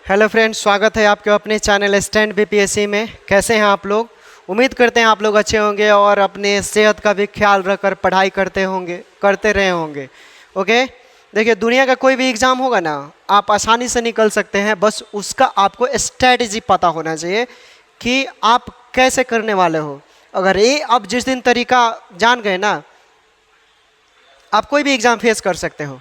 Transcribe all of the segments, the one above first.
Hello friends, स्वागत है आपके अपने चैनल स्टैंड बीपीएससी में। कैसे हैं आप लोग? उम्मीद करते हैं आप लोग अच्छे होंगे और अपने सेहत का भी ख्याल रखकर पढ़ाई करते रहे होंगे। ओके, देखिए दुनिया का कोई भी एग्ज़ाम होगा ना, आप आसानी से निकल सकते हैं। बस उसका आपको स्ट्रेटजी पता होना चाहिए कि आप कैसे करने वाले हो। अगर ये आप जिस दिन तरीका जान गए ना, आप कोई भी एग्ज़ाम फेस कर सकते हो।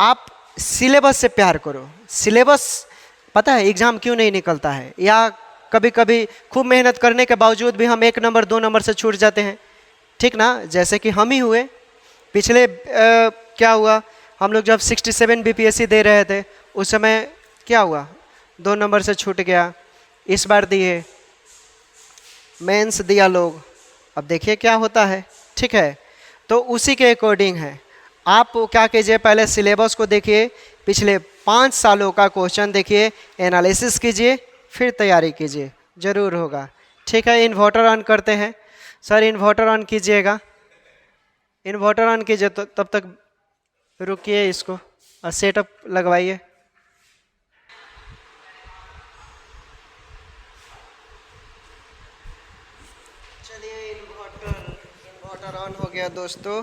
आप सिलेबस से प्यार करो। सिलेबस पता है एग्ज़ाम क्यों नहीं निकलता है, या कभी कभी खूब मेहनत करने के बावजूद भी हम 1 नंबर 2 नंबर से छूट जाते हैं, ठीक ना? जैसे कि हम ही हुए पिछले क्या हुआ, हम लोग जब 67 बीपीएससी दे रहे थे उस समय क्या हुआ, 2 नंबर से छूट गया। इस बार दिए, मेंस दिया लोग, अब देखिए क्या होता है, ठीक है? तो उसी के अकॉर्डिंग है। आप क्या कीजिए, पहले सिलेबस को देखिए, पिछले 5 सालों का क्वेश्चन देखिए, एनालिसिस कीजिए, फिर तैयारी कीजिए, ज़रूर होगा। ठीक है, इन्वर्टर ऑन करते हैं। सर इन्वर्टर ऑन कीजिएगा, इन्वर्टर ऑन कीजिए। तो तब तक रुकिए, इसको सेटअप लगवाइए। चलिए, इन्वर्टर ऑन हो गया दोस्तों।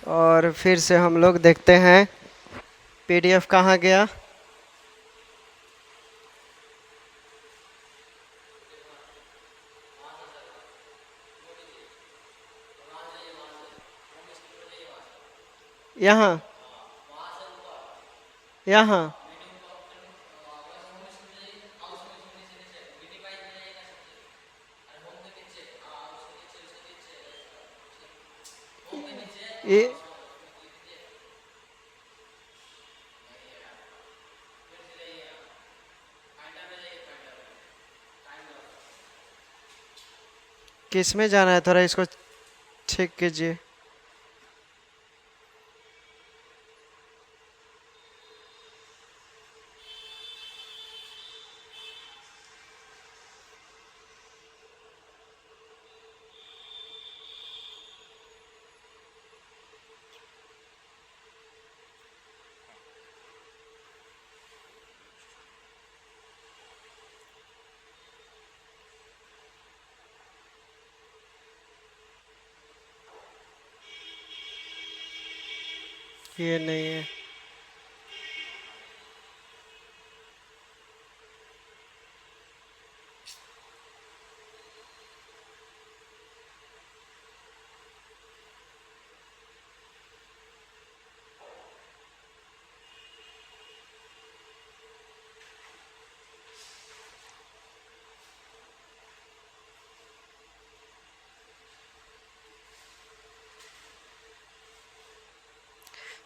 और फिर से हम लोग देखते हैं पीडीएफ कहाँ गया। यहाँ यहाँ ये किस में जाना है, थोड़ा इसको ठीक कीजिए। ये नहीं है।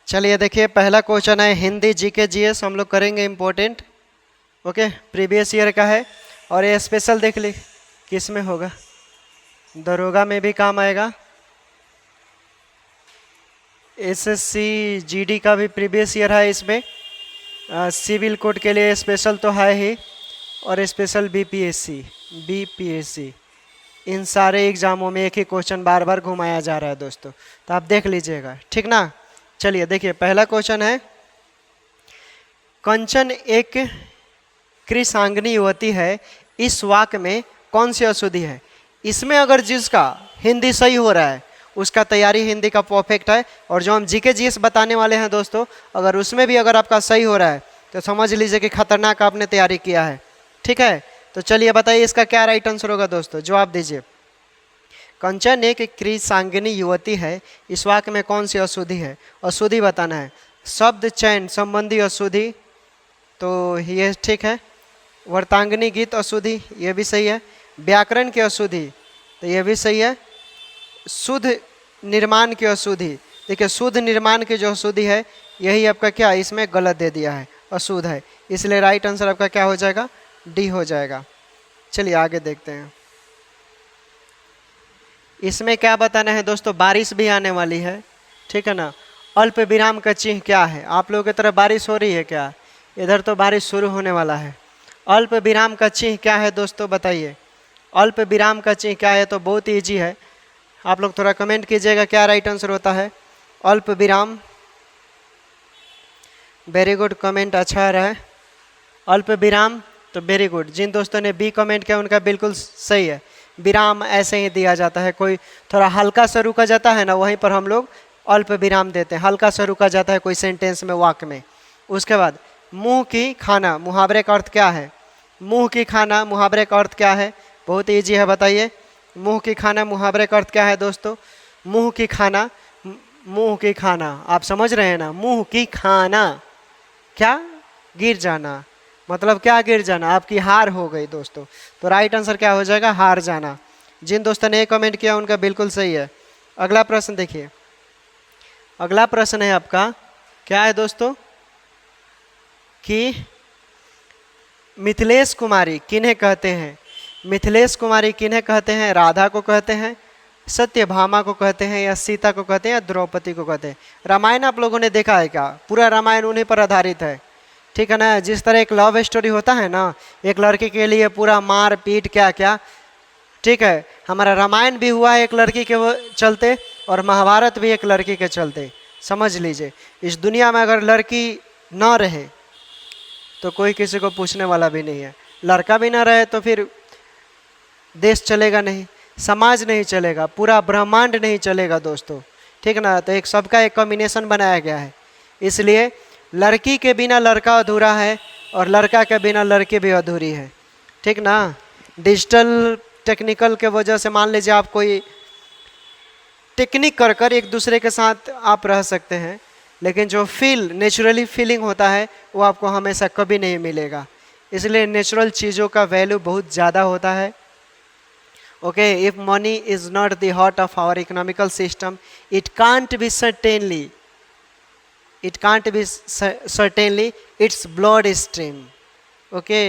चलिए देखिए, पहला क्वेश्चन है हिंदी जीके जीएस, हम लोग करेंगे इम्पोर्टेंट। ओके, प्रीवियस ईयर का है और ये स्पेशल देख ली किस में होगा, दरोगा में भी काम आएगा। एसएससी जीडी का भी प्रीवियस ईयर है इसमें। सिविल कोड के लिए स्पेशल तो है ही, और स्पेशल बीपीएससी इन सारे एग्जामों में एक ही क्वेश्चन बार बार घुमाया जा रहा है दोस्तों, तो आप देख लीजिएगा, ठीक ना? चलिए देखिए, पहला क्वेश्चन है, कंचन एक कृषांगनी युवती है, इस वाक्य में कौन सी अशुद्धि है? इसमें अगर जिसका हिंदी सही हो रहा है उसका तैयारी हिंदी का परफेक्ट है, और जो हम जीके जीएस बताने वाले हैं दोस्तों, अगर उसमें भी अगर आपका सही हो रहा है तो समझ लीजिए कि खतरनाक आपने तैयारी किया है, ठीक है? तो चलिए बताइए इसका क्या राइट आंसर होगा दोस्तों, जवाब दीजिए। कंचन एक कृषांगिनी युवती है, इस वाक्य में कौन सी अशुद्धि है? अशुद्धि बताना है। शब्द चयन संबंधी अशुद्धि, तो ये ठीक है। वर्तांगिनी गीत अशुद्धि, ये भी सही है। व्याकरण की अशुद्धि, तो ये भी सही है। शुद्ध निर्माण की अशुद्धि, देखिए शुद्ध निर्माण की जो अशुद्धि है यही आपका क्या इसमें गलत दे दिया है, अशुद्ध है, इसलिए राइट आंसर आपका क्या हो जाएगा? डी हो जाएगा। चलिए आगे देखते हैं, इसमें क्या बताना है दोस्तों, बारिश भी आने वाली है, ठीक है ना? अल्प विराम का चिन्ह क्या है? आप लोगों की तरफ बारिश हो रही है क्या? इधर तो बारिश शुरू होने वाला है। अल्प विराम का चिन्ह क्या है दोस्तों, बताइए। अल्प विराम का चिन्ह क्या है? तो बहुत ईजी है, आप लोग थोड़ा कमेंट कीजिएगा क्या राइट आंसर होता है। अल्प विराम, वेरी गुड, कमेंट अच्छा आ रहा है। अल्प विराम, तो वेरी गुड। जिन दोस्तों ने बी कमेंट किया उनका बिल्कुल सही है, विराम ऐसे ही दिया जाता है। कोई थोड़ा हल्का सा रुका जाता है ना, वहीं पर हम लोग अल्प विराम देते हैं, हल्का सा रुका जाता है कोई सेंटेंस में, वाक्य में। उसके बाद मुंह की खाना, मुहावरे का अर्थ क्या है? मुंह की खाना मुहावरे का अर्थ क्या है? बहुत ईजी है, बताइए। मुंह की खाना मुहावरे का अर्थ क्या है दोस्तों? मुंह की खाना, मुंह की खाना, आप समझ रहे हैं ना? मुंह की खाना क्या? गिर जाना। मतलब क्या गिर जाना? आपकी हार हो गई दोस्तों। तो राइट आंसर क्या हो जाएगा? हार जाना। जिन दोस्तों ने कमेंट किया उनका बिल्कुल सही है। अगला प्रश्न देखिए, अगला प्रश्न है आपका, क्या है दोस्तों कि मिथिलेश कुमारी किन्हें कहते हैं? मिथिलेश कुमारी किन्हें कहते हैं? राधा को कहते हैं, सत्यभामा को कहते हैं, या सीता को कहते हैं, या द्रौपदी को कहते हैं? रामायण आप लोगों ने देखा है क्या? पूरा रामायण उन्हीं पर आधारित है, ठीक है ना? जिस तरह एक लव स्टोरी होता है ना, एक लड़की के लिए पूरा मार पीट क्या क्या, ठीक है, हमारा रामायण भी हुआ है एक लड़की के चलते, और महाभारत भी एक लड़की के चलते। समझ लीजिए, इस दुनिया में अगर लड़की ना रहे तो कोई किसी को पूछने वाला भी नहीं है। लड़का भी ना रहे तो फिर देश चलेगा नहीं, समाज नहीं चलेगा, पूरा ब्रह्मांड नहीं चलेगा दोस्तों, ठीक ना? तो एक सबका एक कॉम्बिनेशन बनाया गया है, इसलिए लड़की के बिना लड़का अधूरा है, और लड़का के बिना लड़की भी अधूरी है, ठीक ना? डिजिटल टेक्निकल के वजह से मान लीजिए आप कोई टेक्निक कर कर एक दूसरे के साथ आप रह सकते हैं, लेकिन जो नेचुरली फीलिंग होता है वो आपको हमेशा कभी नहीं मिलेगा। इसलिए नेचुरल चीज़ों का वैल्यू बहुत ज़्यादा होता है। Okay, if money is not the heart of our economical system, it can't be certainly it's blood stream. Okay,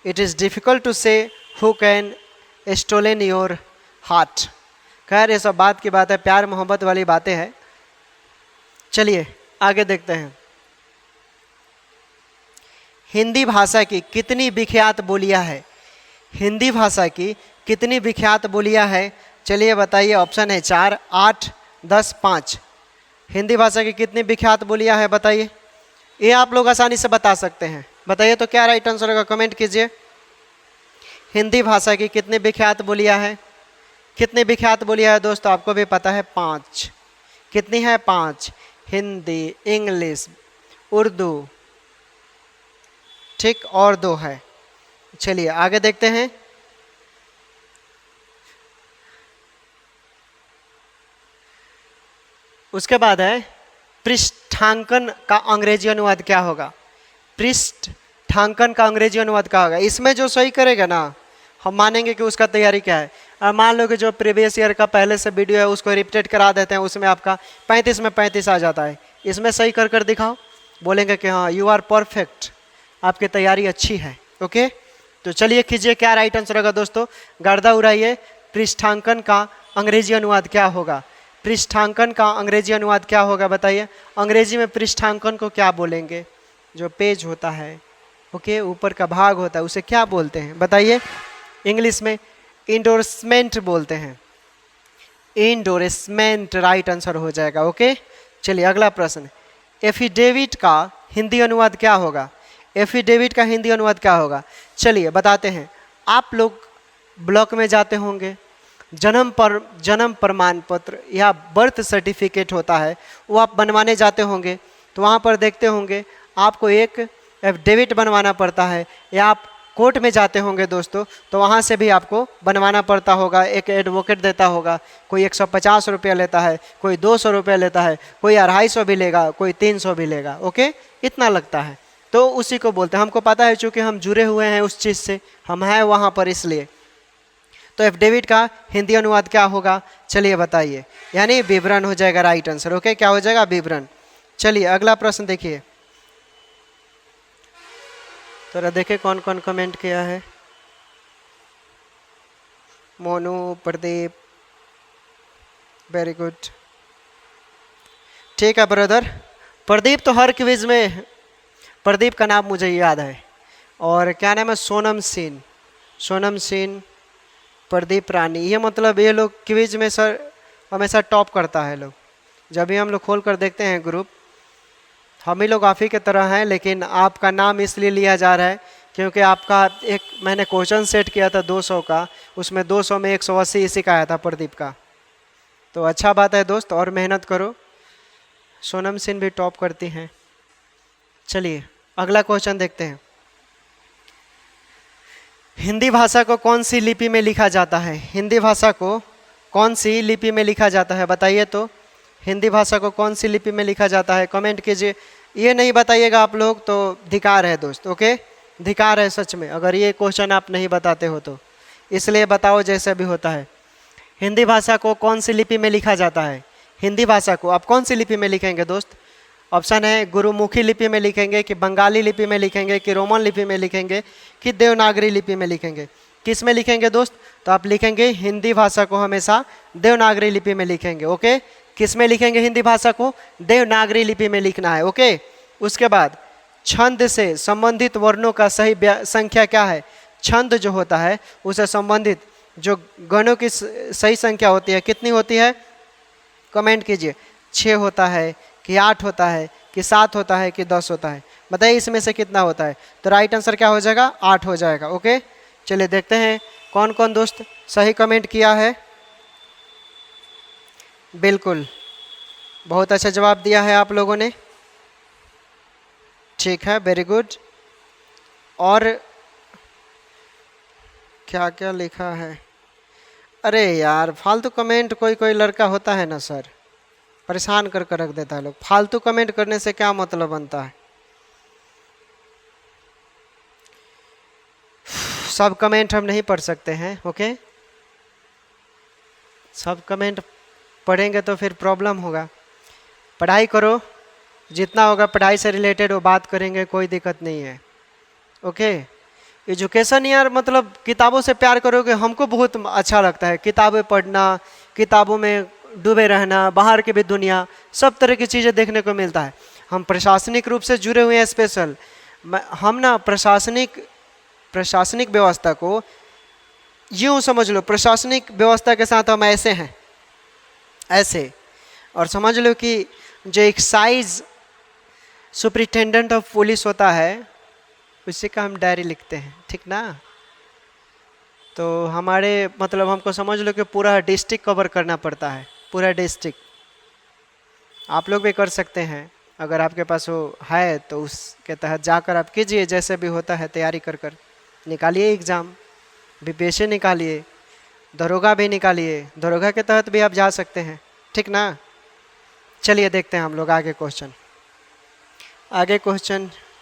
it is difficult to say who can stolen your heart. खैर ये सब बात की बात है, प्यार मोहब्बत वाली बातें हैं। चलिए आगे देखते हैं। हिंदी भाषा की कितनी विख्यात बोलियां हैं? हिंदी भाषा की कितनी विख्यात बोलियां हैं? चलिए बताइए। ऑप्शन है 4, 8, 10, 5। हिंदी भाषा की कितनी विख्यात बोलियां हैं बताइए। ये आप लोग आसानी से बता सकते हैं, बताइए तो क्या राइट आंसर होगा, कमेंट कीजिए। हिंदी भाषा की कितनी विख्यात बोलियां हैं? कितनी विख्यात बोलियां है दोस्तों? आपको भी पता है, 5। कितनी है? 5। हिंदी, इंग्लिश, उर्दू, ठीक, और 2 है। चलिए आगे देखते हैं। उसके बाद है पृष्ठांकन का अंग्रेजी अनुवाद क्या होगा? पृष्ठांकन का अंग्रेजी अनुवाद क्या होगा? इसमें जो सही करेगा ना, हम मानेंगे कि उसका तैयारी क्या है। और मान लो कि जो प्रीवियस ईयर का पहले से वीडियो है उसको रिपीट करा देते हैं, उसमें आपका 35 में 35 आ जाता है। इसमें सही कर कर दिखाओ, बोलेंगे कि हाँ यू आर परफेक्ट, आपकी तैयारी अच्छी है। ओके, तो चलिए कीजिए, क्या राइट आंसर होगा दोस्तों? गर्दा उड़ाइए। पृष्ठांकन का अंग्रेजी अनुवाद क्या होगा? पृष्ठांकन का अंग्रेजी अनुवाद क्या होगा बताइए। अंग्रेजी में पृष्ठांकन को क्या बोलेंगे? जो पेज होता है, ओके, ऊपर का भाग होता है, उसे क्या बोलते हैं बताइए। इंग्लिश में इंडोर्समेंट बोलते हैं। इंडोर्समेंट राइट आंसर हो जाएगा। ओके, चलिए अगला प्रश्न। एफिडेविट का हिंदी अनुवाद क्या होगा? एफिडेविट का हिंदी अनुवाद क्या होगा? चलिए बताते हैं। आप लोग ब्लॉक में जाते होंगे, जन्म प्रमाण पत्र या बर्थ सर्टिफिकेट होता है, वो आप बनवाने जाते होंगे, तो वहाँ पर देखते होंगे आपको एक एफिडेविट बनवाना पड़ता है, या आप कोर्ट में जाते होंगे दोस्तों, तो वहाँ से भी आपको बनवाना पड़ता होगा। एक एडवोकेट देता होगा, कोई 150 रुपया लेता है, कोई 200 रुपया लेता है, कोई 250 भी लेगा, कोई 300 भी लेगा। ओके, इतना लगता है, तो उसी को बोलते हैं। हमको पता है चूँकि हम जुड़े हुए हैं उस चीज़ से, हम हैं वहाँ पर, इसलिए। तो एफिडेविट का हिंदी अनुवाद क्या होगा? चलिए बताइए। यानी विवरण हो जाएगा राइट आंसर। ओके, क्या हो जाएगा? विवरण। चलिए अगला प्रश्न देखिए, थोड़ा देखे कौन कौन कमेंट किया है। मोनू, प्रदीप, वेरी गुड, ठीक है ब्रदर। प्रदीप तो हर क्विज में, प्रदीप का नाम मुझे याद है। और क्या नाम है? सोनम सेन, सोनम सेन, प्रदीप रानी। ये मतलब ये लोग क्विज में सर हमेशा टॉप करता है लोग। जब भी हम लोग खोल कर देखते हैं ग्रुप, हम ही लोग आप ही की तरह हैं, लेकिन आपका नाम इसलिए लिया जा रहा है क्योंकि आपका एक मैंने क्वेश्चन सेट किया था 200 का, उसमें 200 में 180 इसी का आया था, प्रदीप का। तो अच्छा बात है दोस्त, और मेहनत करो। सोनम सिंह भी टॉप करती हैं। चलिए अगला क्वेश्चन देखते हैं। हिंदी भाषा को कौन सी लिपि में लिखा जाता है? हिंदी भाषा को कौन सी लिपि में लिखा जाता है, बताइए तो। हिंदी भाषा को कौन सी लिपि में लिखा जाता है, कमेंट कीजिए। ये नहीं बताइएगा आप लोग तो धिक्कार है दोस्त, ओके, धिक्कार है सच में, अगर ये क्वेश्चन आप नहीं बताते हो तो। इसलिए बताओ जैसे भी होता है। हिंदी भाषा को कौन सी लिपि में लिखा जाता है? हिंदी भाषा को आप कौन सी लिपि में लिखेंगे दोस्त? ऑप्शन है गुरुमुखी लिपि में लिखेंगे, कि बंगाली लिपि में लिखेंगे, कि रोमन लिपि में लिखेंगे, कि देवनागरी लिपि में लिखेंगे। किस में लिखेंगे दोस्त? तो आप लिखेंगे हिंदी भाषा को हमेशा देवनागरी लिपि में लिखेंगे, ओके। किस में लिखेंगे हिंदी भाषा को? देवनागरी लिपि में लिखना है, ओके। उसके बाद छंद से संबंधित वर्णों का सही संख्या क्या है? छंद जो होता है उसे संबंधित जो गणों की सही संख्या होती है कितनी होती है? कमेंट कीजिए। 6 होता है, कि 8 होता है, कि 7 होता है, कि 10 होता है? बताइए इसमें से कितना होता है? तो राइट आंसर क्या हो जाएगा? 8 हो जाएगा, ओके। चलिए देखते हैं कौन कौन दोस्त सही कमेंट किया है। बिल्कुल, बहुत अच्छा जवाब दिया है आप लोगों ने, ठीक है, वेरी गुड। और क्या क्या लिखा है? अरे यार फालतू कमेंट कोई कोई लड़का होता है ना सर, परेशान कर कर रख देता है लोग। फालतू कमेंट करने से क्या मतलब बनता है? सब कमेंट हम नहीं पढ़ सकते हैं, ओके। सब कमेंट पढ़ेंगे तो फिर प्रॉब्लम होगा। पढ़ाई करो, जितना होगा पढ़ाई से रिलेटेड वो बात करेंगे, कोई दिक्कत नहीं है, ओके। एजुकेशन यार मतलब किताबों से प्यार करोगे, हमको बहुत अच्छा लगता है किताबें पढ़ना, किताबों में डूबे रहना, बाहर की भी दुनिया, सब तरह की चीज़ें देखने को मिलता है। हम प्रशासनिक रूप से जुड़े हुए हैं स्पेशल। हम ना प्रशासनिक व्यवस्था को यूँ समझ लो, प्रशासनिक व्यवस्था के साथ हम ऐसे हैं, ऐसे। और समझ लो कि जो एक्साइज सुपरिटेंडेंट ऑफ पुलिस होता है उसी का हम डायरी लिखते हैं, ठीक ना। तो हमारे मतलब हमको समझ लो कि पूरा डिस्ट्रिक्ट कवर करना पड़ता है, पूरा डिस्ट्रिक्ट। आप लोग भी कर सकते हैं अगर आपके पास वो है तो उसके तहत जाकर आप कीजिए, जैसे भी होता है तैयारी कर कर निकालिए एग्ज़ाम। बीपीएससी निकालिए, दरोगा भी निकालिए, दरोगा के तहत भी आप जा सकते हैं, ठीक ना। चलिए देखते हैं हम लोग आगे क्वेश्चन।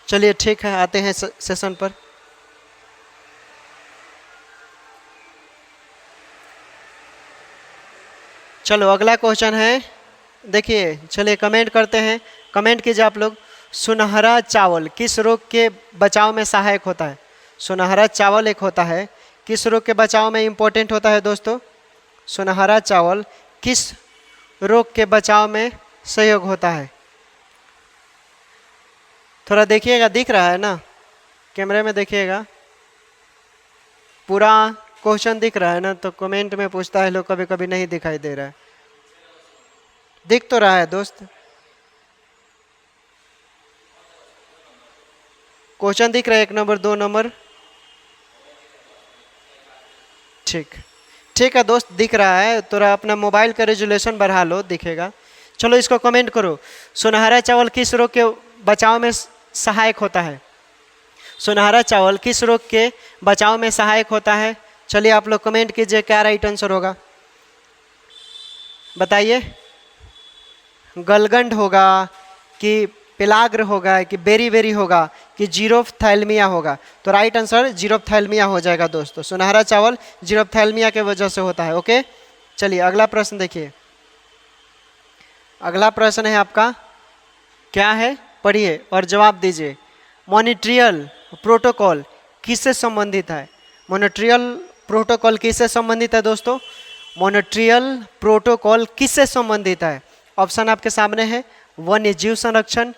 चलिए ठीक है, आते हैं सेशन पर। चलो अगला क्वेश्चन है, देखिए। चलिए कमेंट करते हैं, कमेंट कीजिए आप लोग। सुनहरा चावल किस रोग के बचाव में सहायक होता है? सुनहरा चावल एक होता है, किस रोग के बचाव में इम्पोर्टेंट होता है दोस्तों? सुनहरा चावल किस रोग के बचाव में सहयोग होता है? थोड़ा देखिएगा, दिख रहा है ना कैमरे में? देखिएगा पूरा क्वेश्चन दिख रहा है ना? तो कमेंट में पूछता है लोग, कभी कभी नहीं दिखाई दे रहा है। दिख तो रहा है दोस्त, क्वेश्चन दिख रहा है, 1 नंबर 2 नंबर, ठीक है दोस्त, दिख रहा है। थोड़ा अपना मोबाइल का रेजोल्यूशन बढ़ा लो, दिखेगा। चलो इसको कमेंट करो। सुनहरा चावल किस रोग के बचाव में सहायक होता है? सुनहरा चावल किस रोग के बचाव में सहायक होता है? चलिए आप लोग कमेंट कीजिए, क्या राइट आंसर होगा बताइए। गलगंड होगा, कि पिलाग्र होगा, कि बेरी होगा, कि जीरोफ्थैल्मिया होगा? तो राइट आंसर जीरोफ्थैल्मिया हो जाएगा दोस्तों। सुनहरा चावल जीरोफ्थैल्मिया के वजह से होता है, ओके। चलिए अगला प्रश्न देखिए। अगला प्रश्न है आपका, क्या है पढ़िए और जवाब दीजिए। मॉनिट्रियल प्रोटोकॉल किससे संबंधित है? मॉनिट्रियल प्रोटोकॉल किससे संबंधित है दोस्तों? मॉनिट्रियल प्रोटोकॉल किससे संबंधित है? ऑप्शन आपके सामने है, वन्य जीव संरक्षण,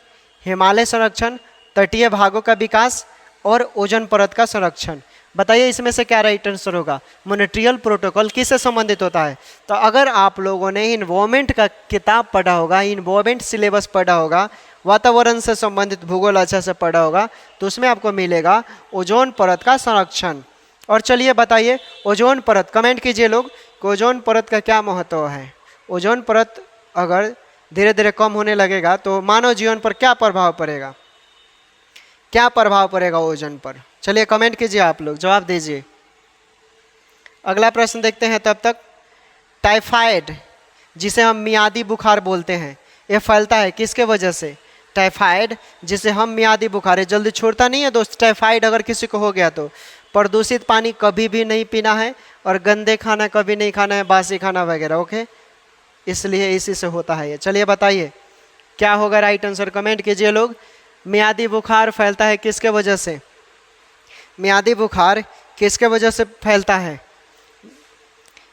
हिमालय संरक्षण, तटीय भागों का विकास और ओजोन परत का संरक्षण। बताइए इसमें से क्या राइट आंसर होगा? मॉनिट्रियल प्रोटोकॉल किससे संबंधित होता है? तो अगर आप लोगों ने इन्वायरमेंट का किताब पढ़ा होगा, इन्वायरमेंट सिलेबस पढ़ा होगा, वातावरण से संबंधित भूगोल अच्छा से पढ़ा होगा तो उसमें आपको मिलेगा ओजोन परत का संरक्षण। और चलिए बताइए ओजोन परत, कमेंट कीजिए लोग कि ओजोन परत का क्या महत्व है। ओजोन परत अगर धीरे धीरे कम होने लगेगा तो मानव जीवन पर क्या प्रभाव पड़ेगा, क्या प्रभाव पड़ेगा ओजोन पर? चलिए कमेंट कीजिए, आप लोग जवाब दीजिए। अगला प्रश्न देखते हैं तब तक। टाइफाइड जिसे हम मियादी बुखार बोलते हैं, ये फैलता है किसके वजह से? टाइफाइड जिसे हम मियादी बुखार, जल्दी छोड़ता नहीं है दोस्त। टाइफाइड अगर किसी को हो गया तो प्रदूषित पानी कभी भी नहीं पीना है और गंदे खाना कभी नहीं खाना है, बासी खाना वगैरह, ओके। इसलिए इसी से होता है ये। चलिए बताइए क्या होगा राइट आंसर, कमेंट कीजिए लोग। मियादी बुखार फैलता है किसके वजह से? मियादी बुखार किसके वजह से फैलता है?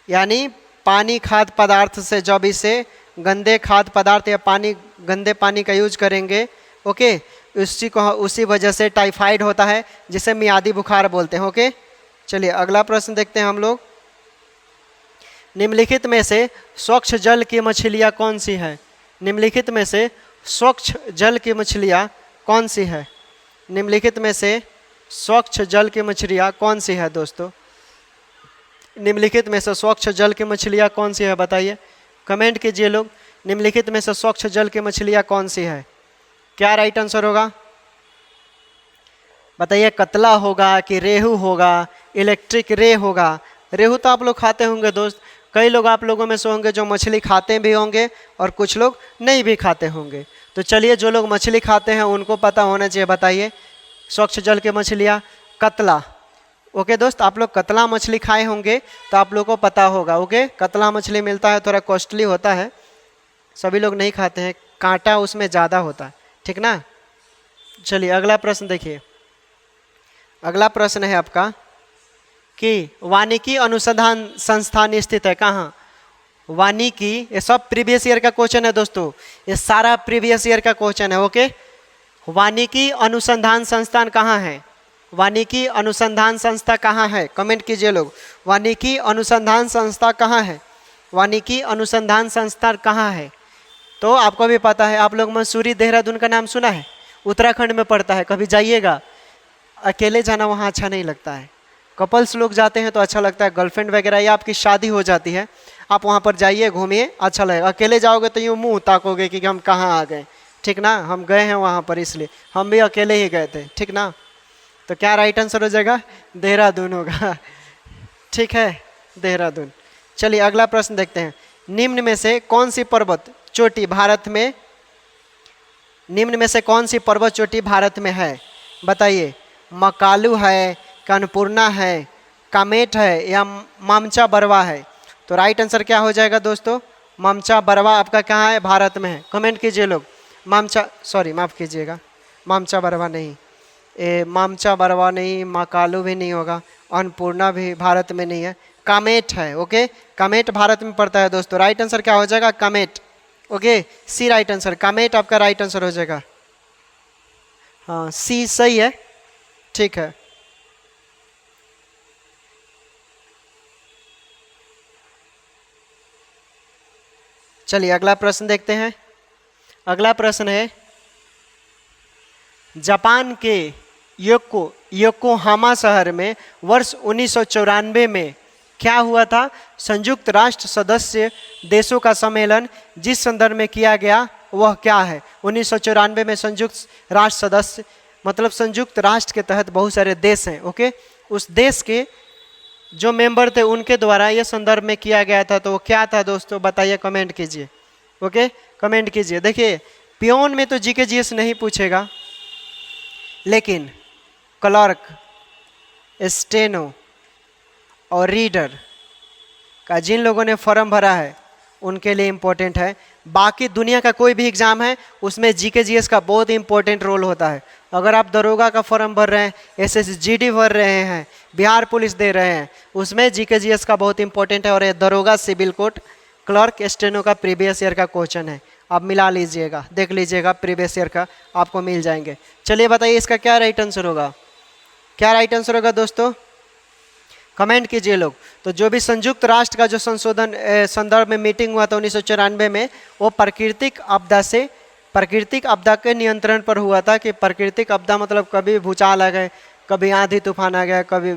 यानी पानी खाद्य पदार्थ से, जब इसे गंदे खाद्य पदार्थ या पानी, गंदे पानी का यूज करेंगे, ओके, उसी वजह से टाइफाइड होता है जिसे मियादी बुखार बोलते हैं, ओके। चलिए अगला प्रश्न देखते हैं हम लोग। निम्नलिखित में से स्वच्छ जल की मछलियाँ कौन सी है? निम्नलिखित में से स्वच्छ जल की मछलियाँ कौन सी है? निम्नलिखित में से स्वच्छ जल की मछलियाँ कौन सी है दोस्तों? निम्नलिखित में से स्वच्छ जल की मछलियाँ कौन सी है बताइए, कमेंट कीजिए लोग। निम्नलिखित में से स्वच्छ जल की मछलियाँ कौन सी है? क्या राइट आंसर होगा बताइए? कतला होगा कि रेहू होगा, इलेक्ट्रिक रे होगा? रेहू तो आप लोग खाते होंगे दोस्त। कई लोग आप लोगों में से होंगे जो मछली खाते भी होंगे और कुछ लोग नहीं भी खाते होंगे। तो चलिए जो लोग मछली खाते हैं उनको पता होना चाहिए। बताइए स्वच्छ जल की मछलियाँ, कतला, ओके दोस्त। आप लोग कतला मछली खाए होंगे तो आप लोग को पता होगा, ओके। कतला मछली मिलता है, थोड़ा कॉस्टली होता है, सभी लोग नहीं खाते हैं, कांटा उसमें ज़्यादा होता है, ठीक ना। चलिए अगला प्रश्न देखिए। अगला प्रश्न है आपका कि वानिकी अनुसंधान संस्थान स्थित है कहाँ? वानिकी, ये सब प्रीवियस ईयर का क्वेश्चन है दोस्तों, ये सारा प्रीवियस ईयर का क्वेश्चन है, ओके। वानिकी अनुसंधान संस्थान कहाँ है? वानिकी अनुसंधान संस्था कहाँ है? कमेंट कीजिए लोग। वानिकी अनुसंधान संस्था कहाँ है? वानिकी अनुसंधान संस्था कहाँ है? तो आपको भी पता है, आप लोग मसूरी देहरादून का नाम सुना है, उत्तराखंड में पड़ता है। कभी जाइएगा, अकेले जाना वहाँ अच्छा नहीं लगता है, कपल्स लोग जाते हैं तो अच्छा लगता है, गर्लफ्रेंड वगैरह या आपकी शादी हो जाती है, आप वहाँ पर जाइए, घूमिए, अच्छा लगेगा। अकेले जाओगे तो यूँ मुँह ताकोगे कि हम कहाँ आ गए, ठीक ना। हम गए हैं वहाँ पर, इसलिए हम भी अकेले ही गए थे, ठीक ना। तो क्या राइट आंसर हो जाएगा? देहरादून होगा, ठीक है, देहरादून। चलिए अगला प्रश्न देखते हैं। निम्न में से कौन सी पर्वत चोटी भारत में, निम्न में से कौन सी पर्वत चोटी भारत में है बताइए? मकालू है, अन्नपूर्णा है, कामेट है या मामचा बरवा है? तो राइट आंसर क्या हो जाएगा दोस्तों? मामचा बरवा आपका कहाँ है? भारत में है। कमेंट कीजिए लोग। मामचा, सॉरी माफ़ कीजिएगा, मामचा बरवा नहीं, मामचा बरवा नहीं, मकालू भी नहीं होगा, अन्नपूर्णा भी भारत में नहीं है, कामेट है, ओके। कामेट भारत में पड़ता है दोस्तों। राइट आंसर क्या हो जाएगा? कामेट, ओके। सी राइट आंसर, कामेट आपका राइट आंसर हो जाएगा। हाँ सी सही है, ठीक है। चलिए अगला प्रश्न देखते हैं। अगला प्रश्न है, जापान के योकोहामा शहर में वर्ष 1994 में क्या हुआ था? संयुक्त राष्ट्र सदस्य देशों का सम्मेलन जिस संदर्भ में किया गया वह क्या है? 1994 में संयुक्त राष्ट्र सदस्य, मतलब संयुक्त राष्ट्र के तहत बहुत सारे देश हैं, ओके। उस देश के जो मेंबर थे उनके द्वारा ये संदर्भ में किया गया था, तो वो क्या था दोस्तों बताइए, कमेंट कीजिए, ओके, कमेंट कीजिए। देखिए पियोन में तो जीके जीएस नहीं पूछेगा, लेकिन क्लर्क, स्टेनो और रीडर का जिन लोगों ने फॉर्म भरा है उनके लिए इम्पोर्टेंट है। बाकी दुनिया का कोई भी एग्ज़ाम है उसमें जीके जीएस का बहुत इंपॉर्टेंट रोल होता है। अगर आप दरोगा का फॉर्म भर रहे हैं, एसएसजीडी भर रहे हैं, बिहार पुलिस दे रहे हैं, उसमें जीके जीएस का बहुत इंपॉर्टेंट है। और ये दरोगा, सिविल कोर्ट, क्लर्क, स्टेनो का प्रीवियस ईयर का क्वेश्चन है, आप मिला लीजिएगा, देख लीजिएगा, प्रीवियस ईयर का आपको मिल जाएंगे। चलिए बताइए इसका क्या राइट आंसर होगा? क्या राइट आंसर होगा दोस्तों? कमेंट कीजिए लोग। तो जो भी संयुक्त राष्ट्र का जो संशोधन संदर्भ में मीटिंग हुआ था 1994 में, वो प्राकृतिक आपदा से प्राकृतिक आपदा के नियंत्रण पर हुआ था कि प्राकृतिक आपदा मतलब कभी भूचाल आ गए, कभी आंधी तूफान आ गया, कभी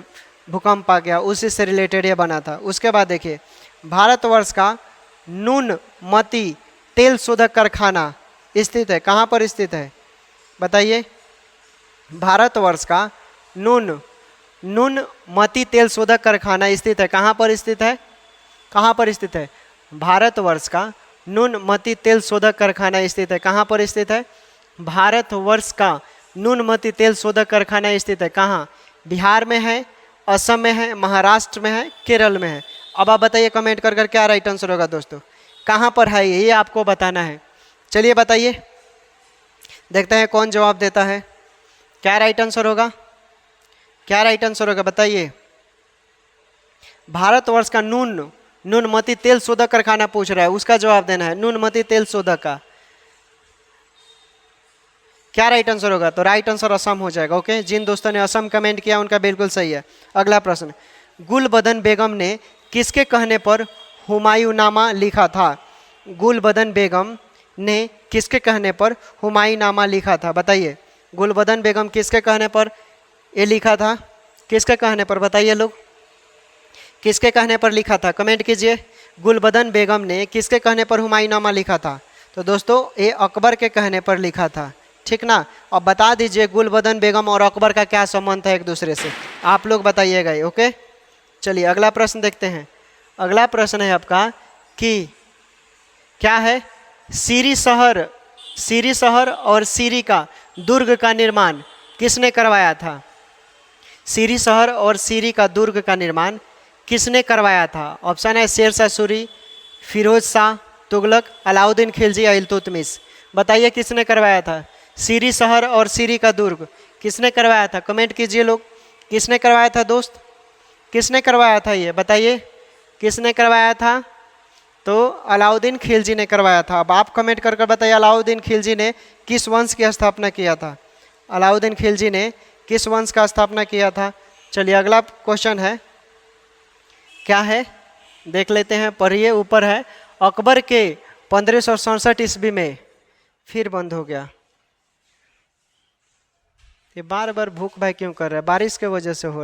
भूकंप आ गया, उसी से रिलेटेड ये बना था। उसके बाद देखिए भारतवर्ष का न्यूनमती तेल शोधक कारखाना स्थित है, कहाँ पर स्थित है बताइए। भारतवर्ष का न्यूनमती तेल शोधक कारखाना स्थित है, कहाँ पर स्थित है, कहाँ पर स्थित है। भारतवर्ष का न्यूनमती तेल शोधक कारखाना स्थित है, कहाँ पर स्थित है। भारतवर्ष का न्यूनमती तेल शोधक कारखाना स्थित है कहाँ, बिहार में है, असम में है, महाराष्ट्र में है, केरल में है। अब आप बताइए कमेंट कर कर क्या राइट आंसर होगा दोस्तों, कहाँ पर है ये आपको बताना है। चलिए बताइए, देखते हैं कौन जवाब देता है। क्या राइट आंसर होगा, क्या राइट आंसर होगा बताइए। भारतवर्ष का न्यूनमती तेल शोधक कारखाना पूछ रहा है, उसका जवाब देना है, न्यूनमती तेल शोधक का क्या राइट आंसर होगा। तो राइट आंसर असम हो जाएगा। ओके, जिन दोस्तों ने असम कमेंट किया उनका बिल्कुल सही है। अगला प्रश्न, गुलबदन बेगम ने किसके कहने पर हुमायूंनामा लिखा था। गुलबदन बेगम ने किसके कहने पर हुमायूंनामा लिखा था बताइए। गुलबदन बेगम किसके कहने पर ये लिखा था, किसके कहने पर बताइए लोग, किसके कहने पर लिखा था, कमेंट कीजिए। गुलबदन बेगम ने किसके कहने पर हुमायूंनामा लिखा था। तो दोस्तों ये अकबर के कहने पर लिखा था, ठीक ना। अब बता दीजिए गुलबदन बेगम और अकबर का क्या संबंध था एक दूसरे से, आप लोग बताइएगा। ओके, चलिए अगला प्रश्न देखते हैं। अगला प्रश्न है आपका कि क्या है, सीरी शहर और सीरी का दुर्ग का निर्माण किसने करवाया था। सीरी शहर और सीरी का दुर्ग का निर्माण किसने करवाया था। ऑप्शन है शेरशाह सूरी, फिरोज शाह तुगलक, अलाउद्दीन खिलजी या इल्तुतमिश। बताइए किसने करवाया था सीरी शहर और सीरी का दुर्ग, किसने करवाया था, कमेंट कीजिए लोग, किसने करवाया था दोस्त, किसने करवाया था ये बताइए, किसने करवाया था। तो अलाउद्दीन खिलजी ने करवाया था। अब आप कमेंट कर बताइए अलाउद्दीन खिलजी ने किस वंश की स्थापना किया था। अलाउद्दीन खिलजी ने किस वंश का स्थापना किया था। चलिए अगला क्वेश्चन है, क्या है देख लेते हैं, पढ़िए ऊपर है। अकबर के 1567 ईस्वी में, फिर बंद हो गया ये, बार बार भूख भाई क्यों कर रहा है, बारिश के वजह से हो रहा है।